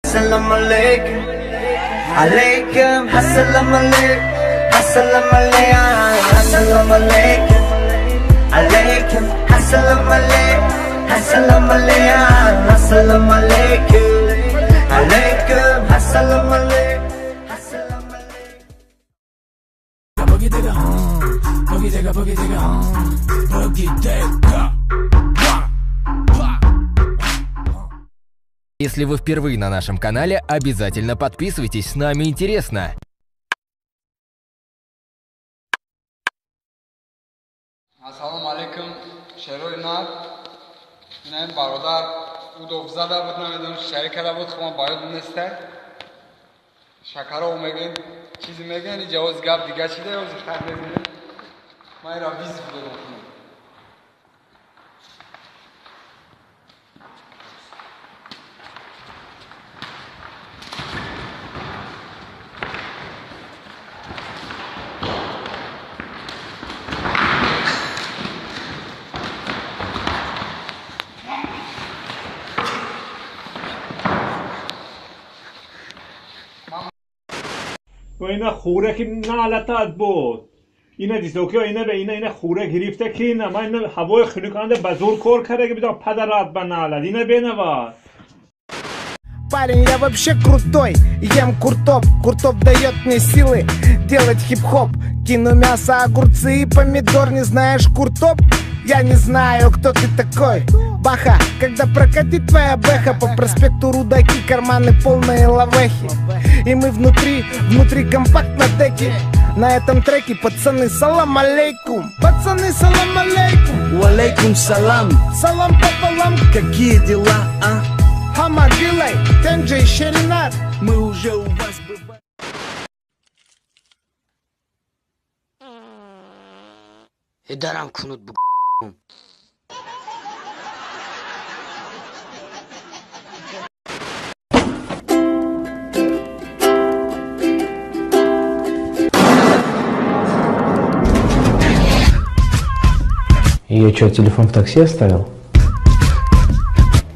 Assalamu alaikum, alaikum, assalamu alaikum, assalamu alaikum, assalamu alaikum, alaikum, assalamu alaikum, assalamu alaikum, assalamu alaikum, alaikum, assalamu alaikum, assalamu alaikum. Boogie digga, boogie digga, boogie digga, boogie digga. Если вы впервые на нашем канале, обязательно подписывайтесь, с нами интересно. Assalamu alaikum, شروع این برادر او زده بود نمیدونم شریک کرده بود خب من باید دونسته شکر رو میگن چیزی میگن جواز گپ دیگه چی ده اوزی خط میگن من این را ویز بوده گفتم و اینا خوره که نالتات بود اینا دیسو که اینا به اینا خوره گرفته که اینا من اینا هوای خیلی کننده بزور کار کرده که بدون پدرات به نالت اینا بینوار Парень, я вообще крутой, ем куртоп, куртоп дает мне силы делать хип-хоп. Кину мясо, огурцы и помидор, не знаешь куртоп? Я не знаю, кто ты такой. Баха, когда прокатит твоя бэха по проспекту Рудаки, карманы полные лавехи. И мы внутри компакт на деке. На этом треке, пацаны, салам алейкум. Пацаны, салам алейкум. Валейкум салам. Салам пополам. Какие дела, а? Хамадилай, Тенджей, Шеринат. Мы уже у вас бываем. И дарам кунут бу***. Ее что, телефон в такси оставил?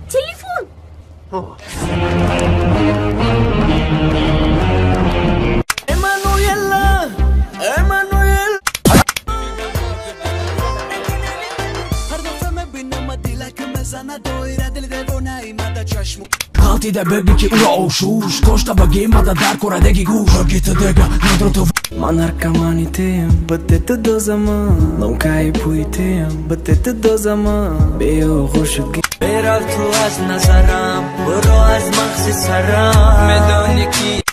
Телефон! Эммануэла, Эммануэл. Qaltida begi ki ura oşuş Koşta bagi mada dar koradegi guş Gita dega nadroto Man narcomaniteyim, bătete de zaman Não cai puiteyim, bătete de zaman Beoğuşu Beral tu az nazaram Bro az maxi saram Medoni ki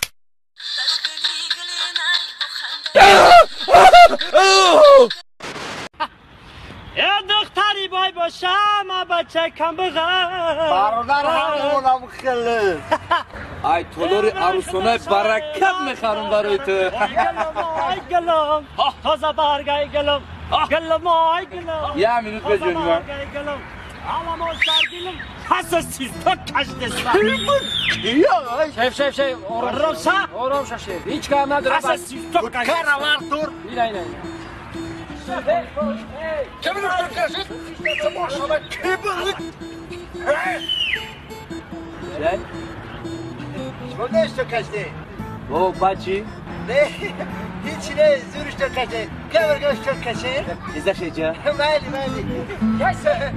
یا دختری بای باشم بچه کم بغل برادر همونم خیلی ای تولوری عروسونه برکت میخرم برای تو ای گلم تازه برگای گلم گلم ای گلم یه منوت به جنوب Ağlam o sergilim hassasız çok kaçtısın. Şef Oram şef Hiç kalmadı Hassasız çok kaçtısın. Kara var dur İlayla Kimin arkadaşı? Boşuna kimin? Güzel Bu ne işte kaçtı? O paçi Ne? Hiç ne zürüşte kaçtı. Kavur göçte kaçtı. İzle şeyci Mali. Kaçtı.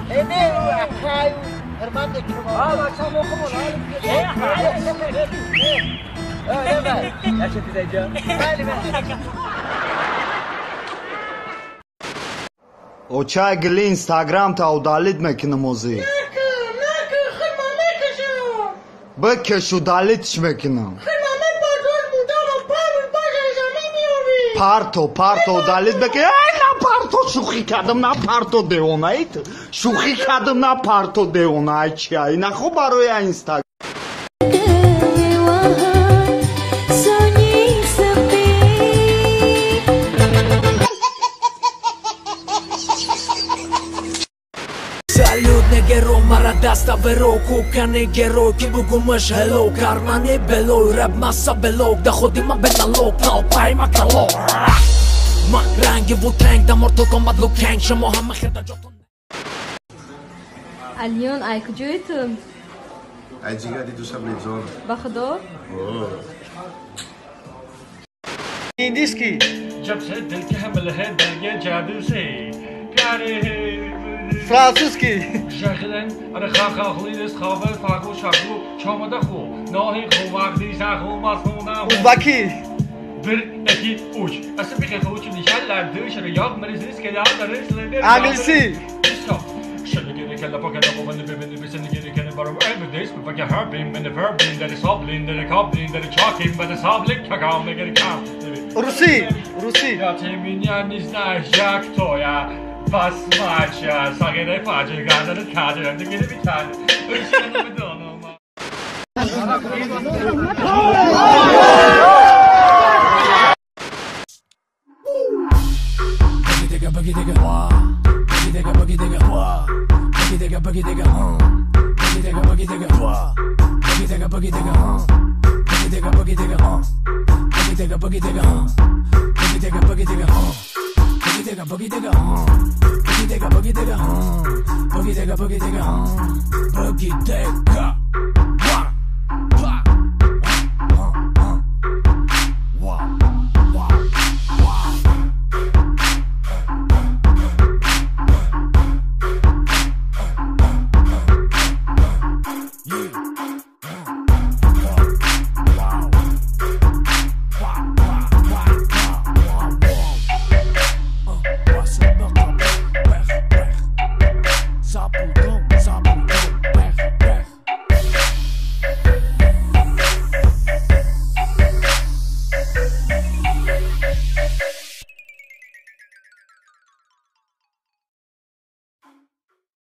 Ne o? Hay. Herman da kim? Akşam okuma lan. Evet. Yaşa izleyeceğim Mali. O çay gili Instagram ta udalit mekinimozi. بکش و دلیتش بکنم پارتو دلیت بکن نه پارتو شوخی کردم نه پارتو دیونایت شوخی کردم نه پارتو دیونایت چیه نه خب برای اینستاگرام Салют негеро марадаста веро кукане геро ки бугумаш hello кармане бело рэп масса бело да ходим беналог нал пай макало ма ранги вутэнг да морто комбат лукэнг шамо ҳама хеда ҷотон Алиён ай куҷоитум? Ajigadi tu sabli zon. Bakdo? Oh. Hindi की जब से दिल के हमल है दिल के जादू से प्यारे फ्रांसिस की शखलन अरे खा खुलीस खाबर फागो शागो çomada xo nahi xo vaqti saxo masona uzbaki bir iki uç asıl bir kere uç nişanlar dışarı yok meriz ke yaplar Anglisi Şöyle gereken la pakete bu beni beni bir seni gereken var o every day bu fakir her bin ben her bin der sablin der kablin der çakin ben de sablik kakam ne gereken Rusi ya temin ya nizna jak to ya bas maça sagere facı gandere kader de geri bir tane ölçüne bir donu Boogie